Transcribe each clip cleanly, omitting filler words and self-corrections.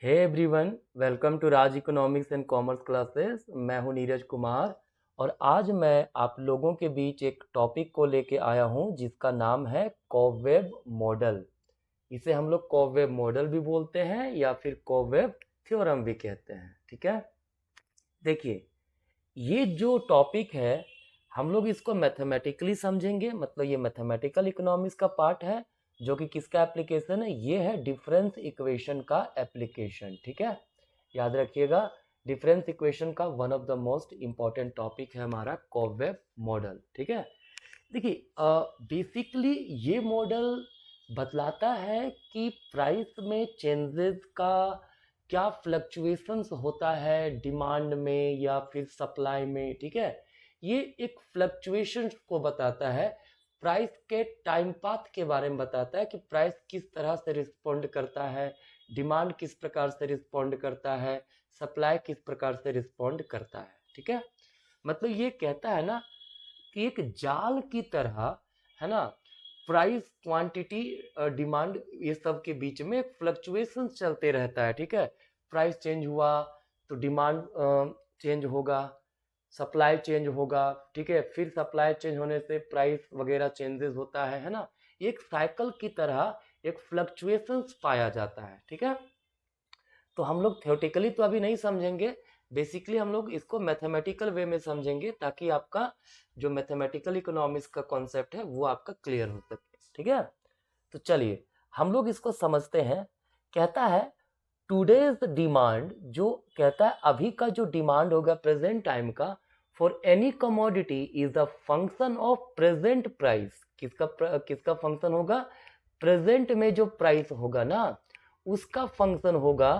Hey everyone, welcome to Raj economics and commerce classes. मैं हूं नीरज कुमार और आज मैं आप लोगों के बीच एक टॉपिक को लेके आया हूं जिसका नाम है कोवेब मॉडल। इसे हम लोग कोवेब मॉडल भी बोलते हैं या फिर कोवेब थ्योरम भी कहते हैं। ठीक है, देखिए ये जो टॉपिक है हम लोग इसको मैथमेटिकली समझेंगे, मतलब ये मैथमेटिकल इकोनॉमिक्स का पार्ट है जो कि किसका एप्लीकेशन है, ये है डिफरेंस इक्वेशन का एप्लीकेशन। ठीक है, याद रखिएगा डिफरेंस इक्वेशन का one of the most important topic है हमारा कोवेब मॉडल। ठीक है, देखिए बेसिकली ये मॉडल बतलाता है कि प्राइस में चेंजेस का क्या फ्लक्चुएशंस होता है डिमांड में या फिर सप्लाई में। ठीक है, ये एक फ्लक्चुएशंस को बताता है, प्राइस के टाइम पाथ के बारे में बताता है कि प्राइस किस तरह से रिस्पॉन्ड करता है, डिमांड किस प्रकार से रिस्पॉन्ड करता है, सप्लाई किस प्रकार से रिस्पॉन्ड करता है। ठीक है, मतलब ये कहता है ना कि एक जाल की तरह है ना, प्राइस क्वांटिटी डिमांड ये सब के बीच में फ्लक्चुएशन चलते रहता है। ठीक है, प्राइस चेंज हुआ तो डिमांड चेंज होगा, सप्लाई चेंज होगा। ठीक है, फिर सप्लाई चेंज होने से प्राइस वगैरह चेंजेस होता है ना, एक साइकिल की तरह एक फ्लक्चुएशंस पाया जाता है। ठीक है, तो हम लोग थियोरेटिकली तो अभी नहीं समझेंगे, बेसिकली हम लोग इसको मैथमेटिकल वे में समझेंगे ताकि आपका जो मैथमेटिकल इकोनॉमिक्स का कॉन्सेप्ट है वो आपका क्लियर हो सके। ठीक है, तो चलिए हम लोग इसको समझते हैं। कहता है टूडेज डिमांड, जो कहता है अभी का जो डिमांड होगा प्रेजेंट टाइम का for any commodity is the function of present price. किसका फंक्शन होगा, प्रेजेंट में जो प्राइस होगा ना उसका फंक्शन होगा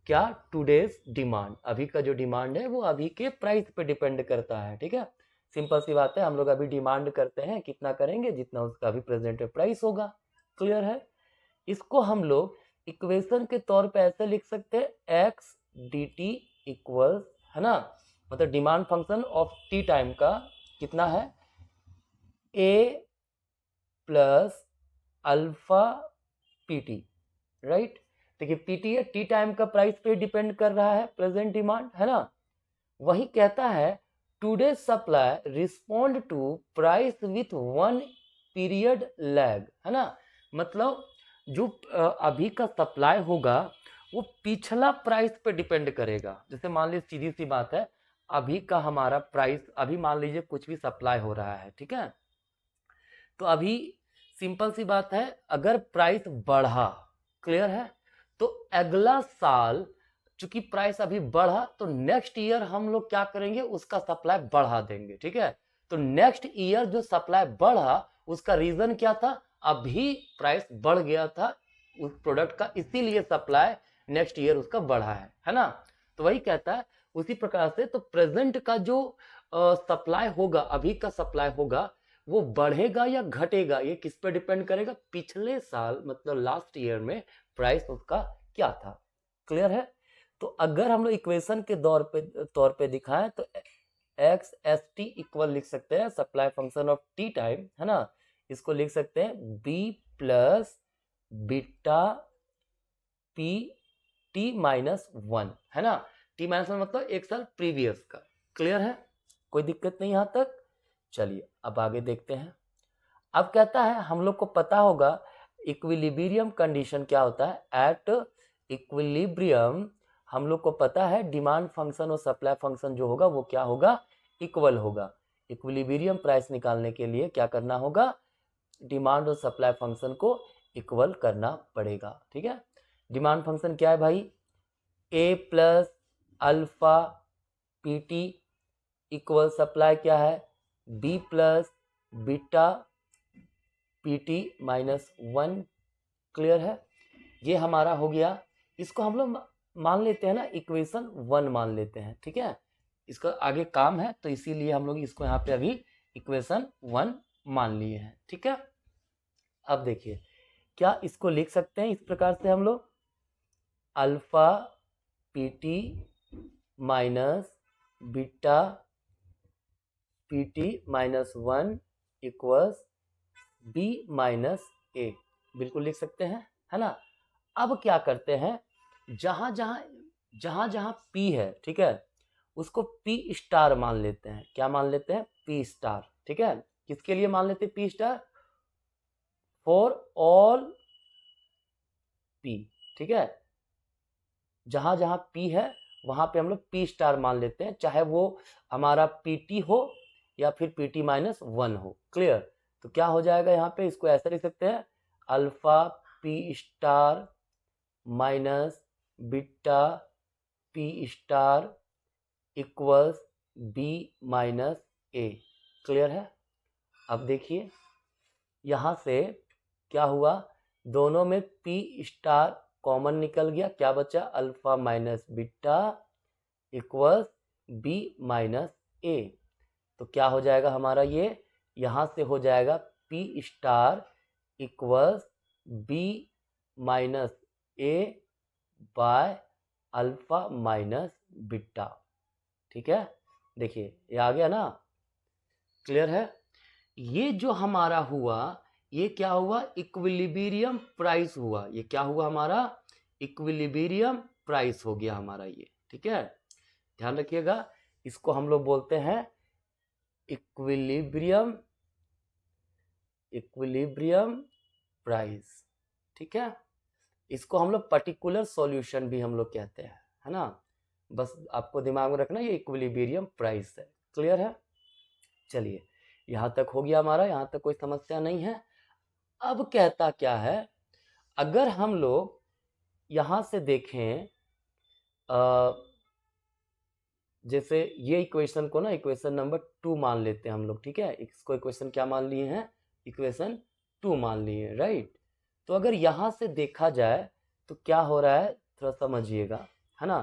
क्या, टूडेज डिमांड। अभी का जो डिमांड है वो अभी के प्राइस पे डिपेंड करता है। ठीक है, सिंपल सी बात है, हम लोग अभी डिमांड करते हैं, कितना करेंगे जितना उसका अभी प्रेजेंट प्राइस होगा। क्लियर है, इसको हम लोग इक्वेशन के तौर पे ऐसे लिख सकते हैं एक्स डी टी इक्वल्स, है ना, मतलब demand function of T time का कितना है, A plus alpha P T. Right, देखिए पीटी है, टी टाइम का प्राइस पे डिपेंड कर रहा है प्रेजेंट डिमांड, है ना। वही कहता है today supply respond to price with one period lag, है ना, मतलब जो अभी का सप्लाई होगा वो पिछला प्राइस पे डिपेंड करेगा। जैसे मान लीजिए सीधी सी बात है, अभी का हमारा प्राइस, अभी मान लीजिए कुछ भी सप्लाई हो रहा है। ठीक है, तो अभी सिंपल सी बात है, अगर प्राइस बढ़ा, क्लियर है, तो अगला साल चूंकि प्राइस अभी बढ़ा तो नेक्स्ट ईयर हम लोग क्या करेंगे, उसका सप्लाई बढ़ा देंगे। ठीक है, तो नेक्स्ट ईयर जो सप्लाई बढ़ा उसका रीजन क्या था, अभी प्राइस बढ़ गया था उस प्रोडक्ट का, इसीलिए सप्लाई नेक्स्ट ईयर उसका बढ़ा है ना। तो वही कहता है उसी प्रकार से, तो प्रेजेंट का जो सप्लाई होगा, अभी का सप्लाई होगा, वो बढ़ेगा या घटेगा ये किस पे डिपेंड करेगा, पिछले साल मतलब लास्ट ईयर में प्राइस उसका क्या था। क्लियर है, तो अगर हम लोग इक्वेशन के तौर पे दिखाएं तो एक्स एस टी इक्वल लिख सकते हैं supply function of T time, है ना, इसको लिख सकते हैं B plus beta P T minus one, है ना। टी माइनस वन मतलब एक साल प्रीवियस का। क्लियर है, कोई दिक्कत नहीं यहां तक। चलिए अब आगे देखते हैं। अब कहता है हम लोग को पता होगा इक्विलिब्रियम कंडीशन क्या होता है, एट इक्विलिब्रियम हम लोग को पता है डिमांड फंक्शन और सप्लाई फंक्शन जो होगा वो क्या होगा, इक्वल होगा। इक्विलिब्रियम प्राइस निकालने के लिए क्या करना होगा, डिमांड और सप्लाई फंक्शन को इक्वल करना पड़ेगा। ठीक है, डिमांड फंक्शन क्या है भाई, A plus alpha P T equal supply क्या है, B plus beta P T minus one. Clear है, ये हमारा हो गया। इसको हम लोग मान लेते हैं ना इक्वेशन वन मान लेते हैं। ठीक है, इसका आगे काम है तो इसीलिए हम लोग इसको यहाँ पे अभी इक्वेशन वन मान लिए हैं। ठीक है, अब देखिए क्या इसको लिख सकते हैं इस प्रकार से हम लोग, alpha P T minus beta P T minus one equals B minus A, बिल्कुल लिख सकते हैं, है ना। अब क्या करते हैं, जहां जहां जहां जहां P है, ठीक है, उसको P स्टार मान लेते हैं। क्या मान लेते हैं? P star. ठीक है, किसके लिए मान लेते हैं P star? For all P। ठीक है, जहां जहां P है वहां पे हम लोग P स्टार मान लेते हैं, चाहे वो हमारा PT हो या फिर PT-1 हो। क्लियर? तो क्या हो जाएगा यहाँ पे, इसको ऐसे लिख सकते हैं, alpha P star minus beta P star equals B minus A। Clear है? अब देखिए यहां से क्या हुआ, दोनों में P स्टार कॉमन निकल गया, क्या बचा? Alpha minus beta equals B minus A। तो क्या हो जाएगा हमारा, ये यहां से हो जाएगा P star equals B minus A by alpha minus beta. ठीक है, देखिए ये आ गया ना? क्लियर है? ये जो हमारा हुआ, ये क्या हुआ? इक्विलिब्रियम प्राइस हुआ। ये क्या हुआ हमारा? इक्विलिब्रियम प्राइस हो गया हमारा ये। ठीक है, ध्यान रखिएगा, इसको हम लोग बोलते हैं इक्विलिब्रियम प्राइस। ठीक है, इसको हम लोग पर्टिकुलर सॉल्यूशन भी हम लोग कहते हैं, है ना? बस आपको दिमाग में रखना, ये इक्विलिब्रियम प्राइस है। क्लियर है? चलिए, यहां तक हो गया हमारा, यहां तक कोई समस्या नहीं है। अब कहता क्या है, अगर हम लोग यहां से देखें, जैसे ये इक्वेशन को ना इक्वेशन नंबर 2 मान लेते हैं हम लोग। ठीक है, इसको इक्वेशन क्या मान लिए हैं? इक्वेशन 2 मान लिए हैं, राइट? तो अगर यहां से देखा जाए तो क्या हो रहा है, थोड़ा समझिएगा, है ना?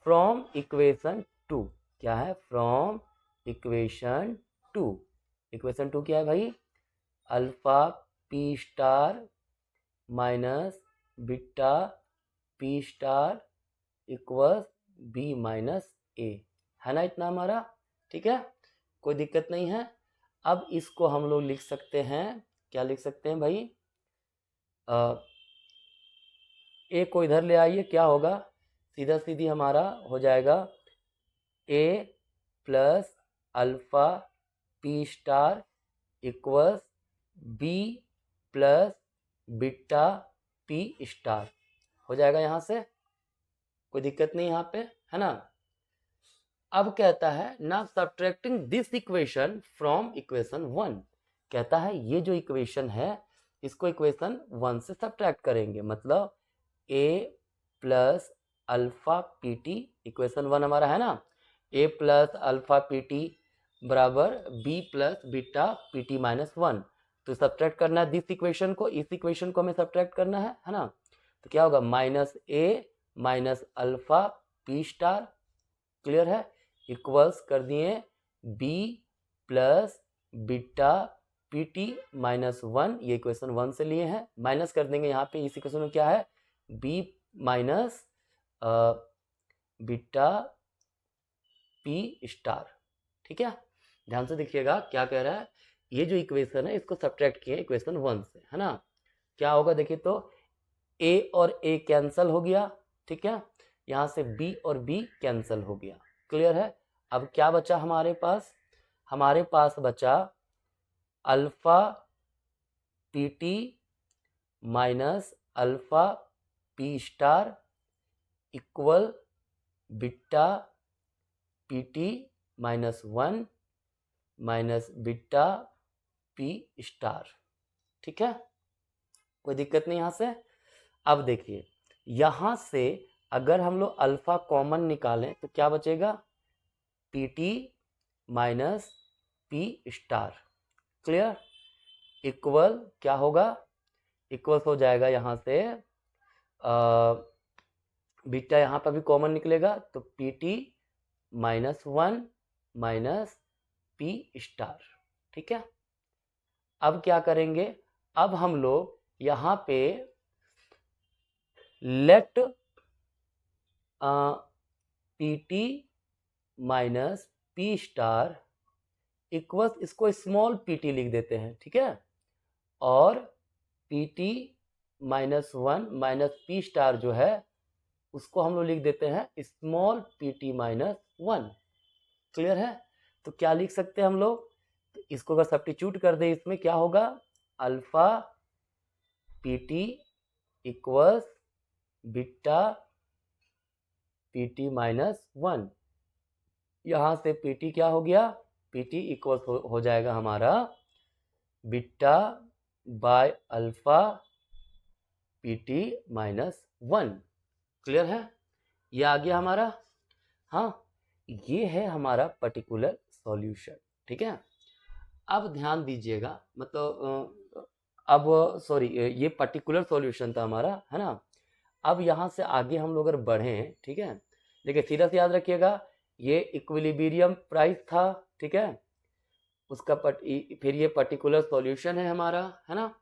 फ्रॉम इक्वेशन 2 क्या है? फ्रॉम इक्वेशन 2, इक्वेशन 2 क्या है भाई? Alpha P star minus beta P star equals B minus A, है ना? इतना हमारा। ठीक है, कोई दिक्कत नहीं है। अब इसको हम लोग लिख सकते हैं, क्या लिख सकते हैं भाई? A को इधर ले आइए, क्या होगा? सीधा सीधी हमारा हो जाएगा A plus alpha P star equals B plus beta P star. हो जाएगा यहां से, कोई दिक्कत नहीं यहाँ पे, है ना? अब कहता है ना, subtracting this equation from equation 1, कहता है ये जो इक्वेशन है इसको इक्वेशन 1 से सब्ट्रैक्ट करेंगे, मतलब A plus alpha PT, equation 1 हमारा है ना, A प्लस अल्फा PT बराबर B plus beta PT minus 1। तो सब्ट्रैक्ट करना है दिस इक्वेशन को, इस इक्वेशन को हमें सब्ट्रैक्ट करना है ना? तो क्या होगा? Minus A minus alpha P star. Clear है? इक्वल्स कर दिए B plus beta PT minus 1, ये इक्वेशन 1 से लिए हैं, माइनस कर देंगे यहाँ पे, इस इक्वेशन में क्या है? B minus beta P star. ठीक है, ध्यान से देखिएगा क्या कह रहा है, ये जो इक्वेशन है इसको सब्ट्रैक्ट किए इक्वेशन 1 से, है ना? क्या होगा देखिए तो, A और A कैंसल हो गया। ठीक है, यहां से B और B कैंसल हो गया। क्लियर है? अब क्या बचा हमारे पास? हमारे पास बचा alpha PT minus alpha P star equal beta PT minus 1 minus beta P star. ठीक है, कोई दिक्कत नहीं यहां से। अब देखिए यहां से अगर हम लोग अल्फा कॉमन निकालें तो क्या बचेगा? PT minus P star. Clear? Equal क्या होगा? इक्वल्स हो जाएगा यहां से बीटा यहां पर भी कॉमन निकलेगा, तो PT minus 1 minus P star. ठीक है, अब क्या करेंगे? अब हम लोग यहां पे let PT minus P star equals, इसको स्मॉल PT लिख देते हैं। ठीक है, और PT minus 1 minus P star जो है उसको हम लोग लिख देते हैं स्मॉल pt माइनस 1। क्लियर है? तो क्या लिख सकते हैं हम लोग? तो इसको अगर सब्स्टिट्यूट कर दे इसमें क्या होगा? Alpha pt equals beta pt minus 1। यहाँ से pt क्या हो गया? pt इक्वल्स हो जाएगा हमारा beta by alpha pt minus 1। Clear है? ये आ गया हमारा। हाँ, ये है हमारा पर्टिकुलर सॉल्यूशन। ठीक है, अब ध्यान दीजिएगा, मतलब अब सॉरी, ये पर्टिकुलर सॉल्यूशन था हमारा, है ना। अब यहाँ से आगे हम लोग अगर बढ़ें, ठीक है, देखिए सीधा से याद रखिएगा, ये इक्विलिब्रियम प्राइस था, ठीक है, उसका फिर ये पर्टिकुलर सॉल्यूशन है हमारा, है ना।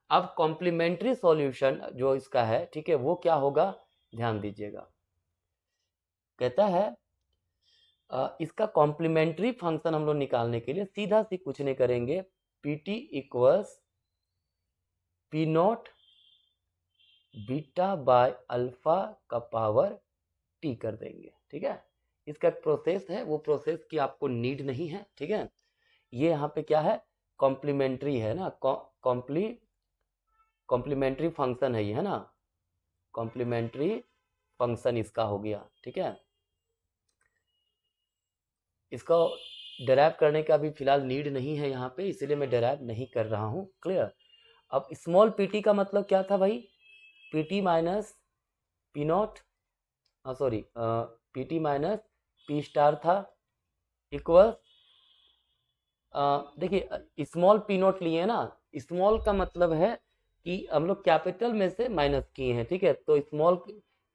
अब कॉम्प्लीमेंट्री सॉल्यूशन जो इसका है, ठीक है, वो क्या होगा? ध्यान दीजिएगा, कहता है इसका कॉम्प्लीमेंट्री फंक्शन हम लोग निकालने के लिए सीधा सी कुछ नहीं करेंगे, pt equals P not beta by alpha का पावर t कर देंगे। ठीक है, इसका एक प्रोसेस है, वो प्रोसेस की आपको नीड नहीं है। ठीक है, ये यहाँ पे क्या है? कॉम्प्लीमेंट्री है ना, कॉम्प्लीमेंट्री फंक्शन है ये, है ना, कॉम्प्लीमेंट्री फंक्शन इसका हो गया। ठीक है, इसको डेराइव करने का भी फिलहाल नीड नहीं है यहाँ पे, इसीलिए मैं डेराइव नहीं कर रहा हूँ। क्लियर? अब स्मॉल pt का मतलब क्या था भाई? pt minus P not, sorry, pt minus P star था, इक्वल, देखिए स्मॉल पी नॉट लिए ना, स्मॉल का मतलब है कि हम लोग कैपिटल में से माइनस किए हैं। ठीक है, तो स्मॉल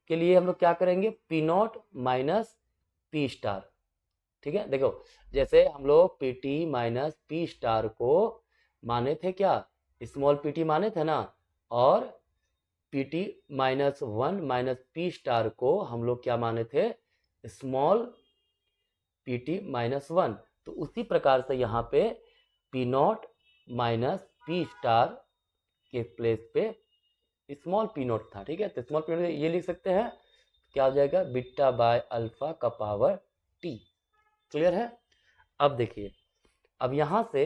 के लिए हम लोग क्या करेंगे? P not minus P star. ठीक है, देखो जैसे हम लोग pt माइनस पी स्टार को माने थे क्या? स्मॉल pt माने थे ना, और pt minus 1 minus P star को हम लोग क्या माने थे? Small pt minus 1। तो उसी प्रकार से यहाँ पे P not minus P star के प्लेस पे स्मॉल पी नॉट था। ठीक है, तो स्मॉल पी नॉट ये लिख सकते हैं, क्या हो जाएगा? बीटा बाय अल्फा का पावर t। क्लियर है? अब देखिए, अब यहां से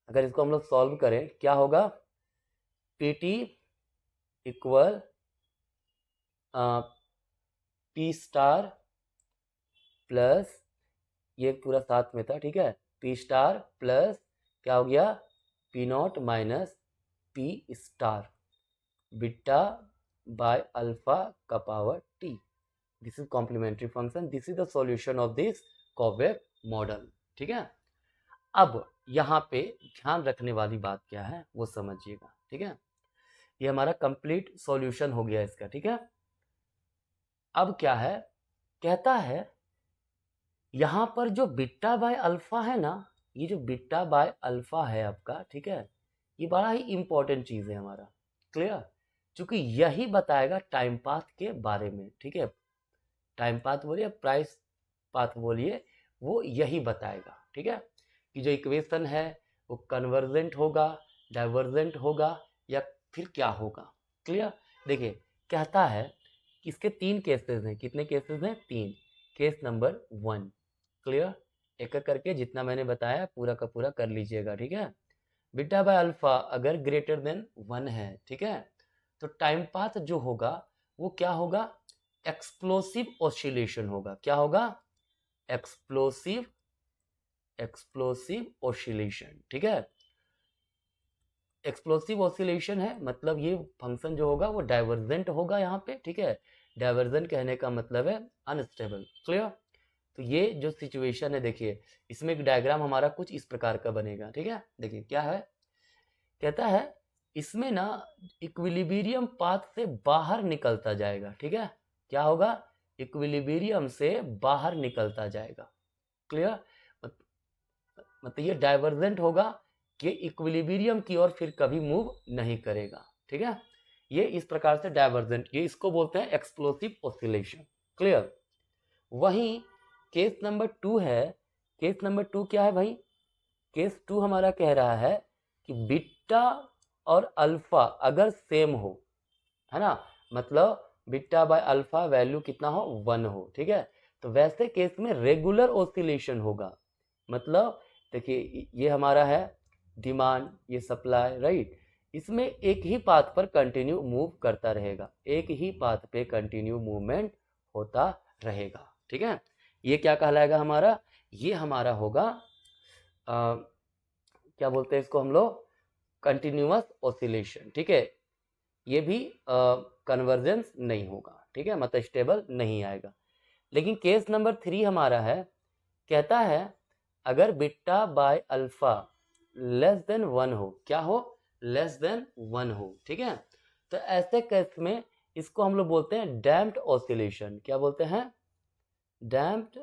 अगर इसको हम लोग सॉल्व करें, क्या होगा? pt equal P star plus, ये पूरा साथ में था, ठीक है, पी स्टार प्लस क्या हो गया? P not minus P star beta by alpha का power t। This is complementary function, this is the solution of this cobweb model. ठीक है, अब यहाँ पे ध्यान रखने वाली बात क्या है वो समझिएगा। ठीक है, ये हमारा कंप्लीट सॉल्यूशन हो गया इसका। ठीक है, अब क्या है? कहता है यहाँ पर जो बीटा बाय अल्फा है ना, ये जो बीटा बाय अल्फा है आपका, ठीक है, ये बड़ा ही इंपॉर्टेंट चीज है हमारा। क्लियर? क्योंकि यही बताएगा टाइम पाथ के बारे में। ठीक है, टाइम पाथ बोलिए, प्राइस पाथ बोलिए, वो यही बताएगा। ठीक है, कि जो इक्वेशन है वो कन्वर्जेंट होगा, डाइवर्जेंट होगा, या फिर क्या होगा। क्लियर? देखिए, कहता है कि इसके 3 केसेस हैं। कितने केसेस हैं? 3। Case number 1। क्लियर? एक एक करके जितना मैंने बताया पूरा का पूरा कर लीजिएगा। ठीक है, बीटा बाय अल्फा अगर ग्रेटर देन 1 है, ठीक है, तो टाइम पाथ जो होगा वो क्या होगा? एक्सप्लोसिव ऑसिलेशन होगा। क्या होगा? Explosive oscillation. ठीक है, एक्सप्लोसिव ऑसिलेशन है, मतलब ये फंक्शन जो होगा वो डाइवर्जेंट होगा यहाँ पे। ठीक है, डाइवर्जेंट कहने का मतलब है अनस्टेबल। क्लियर? तो ये जो सिचुएशन है, देखिए इसमें एक डायग्राम हमारा कुछ इस प्रकार का बनेगा। ठीक है, देखिए क्या है, कहता है इसमें ना इक्विलिब्रियम पाथ से बाहर निकलता जाएगा। ठीक है, क्या होगा? इक्विलिब्रियम से बाहर निकलता जाएगा। क्लियर? मतलब ये डाइवर्जेंट होगा कि इक्विलिब्रियम की ओर फिर कभी मूव नहीं करेगा। ठीक है, ये इस प्रकार से डाइवर्जेंट, ये इसको बोलते हैं एक्सप्लोसिव ऑसिलेशन। क्लियर? वहीं केस नंबर 2 है। केस नंबर 2 क्या है भाई? केस 2 हमारा कह रहा है कि बीटा और अल्फा अगर सेम हो, है ना, मतलब बीटा बाय अल्फा वैल्यू कितना हो 1 हो, ठीक है। तो वैसे केस में रेगुलर ऑसिलेशन होगा, मतलब देखिए ये हमारा है डिमांड, ये सप्लाई, राइट। इसमें एक ही पाथ पर कंटिन्यू मूव करता रहेगा, एक ही पाथ पे कंटिन्यू मूवमेंट होता रहेगा, ठीक है। ये क्या कहलाएगा हमारा, ये हमारा होगा क्या बोलते हैं इसको हम लोग, कंटिन्यूअस ऑसिलेशन, ठीक है। ये भी कन्वर्जेंस नहीं होगा, ठीक है, मतलब स्टेबल नहीं आएगा। लेकिन केस नंबर 3 हमारा है, कहता है अगर beta by alpha less than 1 हो, क्या हो, लेस देन 1 हो, ठीक है। तो ऐसे केस में इसको हम लोग बोलते हैं डैम्प्ड ऑसिलेशन, क्या बोलते हैं, डैम्प्ड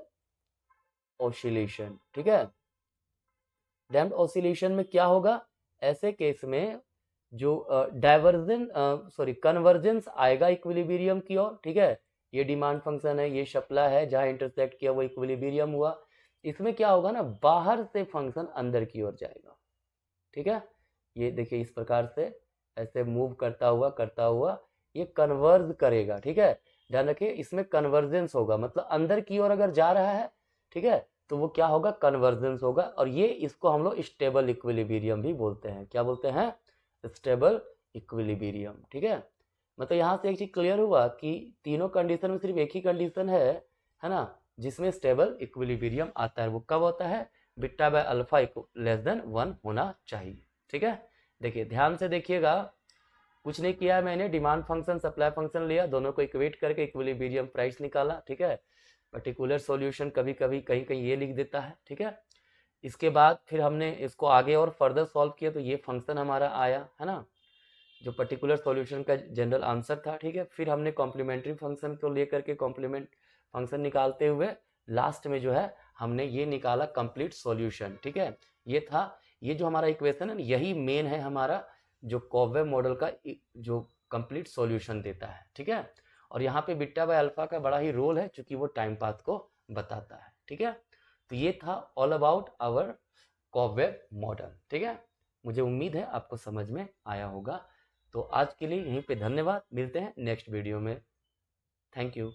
ऑसिलेशन, ठीक है। डैम्प्ड ऑसिलेशन में क्या होगा, ऐसे केस में जो कन्वर्जेंस आएगा इक्विलिब्रियम की ओर, ठीक है। ये डिमांड फंक्शन है, ये सप्लाई है, जहां इंटरसेक्ट किया वो इक्विलिब्रियम हुआ। इसमें क्या होगा ना, बाहर से फंक्शन अंदर की ओर जाएगा, ठीक है। ये देखिए इस प्रकार से ऐसे मूव करता हुआ ये कन्वर्ज करेगा, ठीक है। ध्यान रखिए इसमें कन्वर्जेंस होगा, मतलब अंदर की ओर अगर जा रहा है, ठीक है, तो वो क्या होगा, कन्वर्जेंस होगा। और ये इसको हम लोग स्टेबल इक्विलिब्रियम भी बोलते हैं, क्या बोलते हैं, स्टेबल इक्विलिब्रियम, ठीक है। मतलब यहाँ से एक चीज क्लियर हुआ कि तीनों कंडीशन में सिर्फ एक ही कंडीशन है ना, जिसमें स्टेबल इक्विलिब्रियम आता है। वो कब होता है, beta by alpha less than 1 होना चाहिए, ठीक है। देखिए ध्यान से देखिएगा, कुछ नहीं किया मैंने, डिमांड फंक्शन सप्लाई फंक्शन लिया, दोनों को इक्वेट करके इक्विलिब्रियम प्राइस निकाला, ठीक है। पर्टिकुलर सॉल्यूशन कभी कभी कहीं कहीं ये लिख देता है, ठीक है। इसके बाद फिर हमने इसको आगे और फर्दर सॉल्व किया, तो ये फंक्शन हमारा आया, है ना, जो पर्टिकुलर सॉल्यूशन का जनरल आंसर था, ठीक है। फिर हमने कॉम्प्लीमेंट्री फंक्शन को लेकर के कॉम्प्लीमेंट फंक्शन निकालते हुए लास्ट में जो है हमने ये निकाला कंप्लीट सॉल्यूशन, ठीक है। ये था, ये जो हमारा इक्वेशन है यही मेन है हमारा, जो कोवेव मॉडल का जो कंप्लीट सॉल्यूशन देता है, ठीक है। और यहाँ पे बीटा बाय अल्फा का बड़ा ही रोल है, क्योंकि वो टाइम पाथ को बताता है, ठीक है। तो ये था ऑल अबाउट आवर कोवेव मॉडल, ठीक है। मुझे उम्मीद है आपको समझ में आया होगा। तो आज के लिए यहीं पे धन्यवाद, मिलते हैं नेक्स्ट वीडियो में। Thank you.